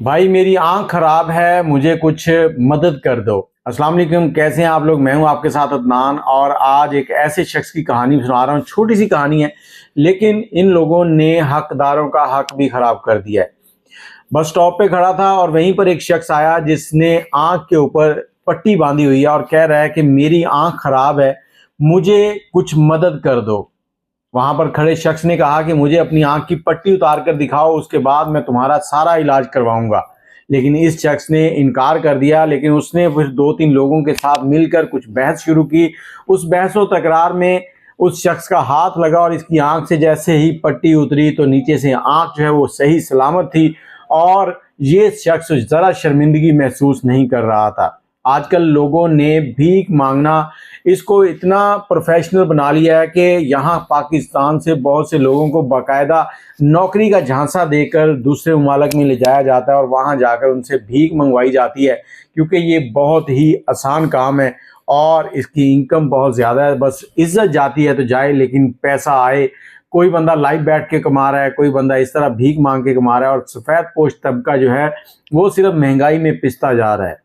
भाई मेरी आंख खराब है, मुझे कुछ मदद कर दो। अस्सलाम वालेकुम, कैसे हैं आप लोग। मैं हूं आपके साथ अदनान और आज एक ऐसे शख्स की कहानी सुना रहा हूं। छोटी सी कहानी है लेकिन इन लोगों ने हकदारों का हक भी खराब कर दिया है। बस स्टॉप पे खड़ा था और वहीं पर एक शख्स आया जिसने आंख के ऊपर पट्टी बांधी हुई है और कह रहा है कि मेरी आंख खराब है, मुझे कुछ मदद कर दो। वहां पर खड़े शख्स ने कहा कि मुझे अपनी आंख की पट्टी उतार कर दिखाओ, उसके बाद मैं तुम्हारा सारा इलाज करवाऊंगा। लेकिन इस शख्स ने इनकार कर दिया। लेकिन उसने फिर दो तीन लोगों के साथ मिलकर कुछ बहस शुरू की। उस बहस व तकरार में उस शख्स का हाथ लगा और इसकी आंख से जैसे ही पट्टी उतरी तो नीचे से आंख जो है वो सही सलामत थी और ये शख्स जरा शर्मिंदगी महसूस नहीं कर रहा था। आजकल लोगों ने भीख मांगना इसको इतना प्रोफेशनल बना लिया है कि यहाँ पाकिस्तान से बहुत से लोगों को बाकायदा नौकरी का झांसा देकर दूसरे ममालिक में ले जाया जाता है और वहाँ जाकर उनसे भीख मंगवाई जाती है, क्योंकि ये बहुत ही आसान काम है और इसकी इनकम बहुत ज़्यादा है। बस इज्जत जाती है तो जाए, लेकिन पैसा आए। कोई बंदा लाइव बैठ के कमा रहा है, कोई बंदा इस तरह भीख मांग के कमा रहा है और सफ़ेद पोश तबका जो है वो सिर्फ महंगाई में पिसता जा रहा है।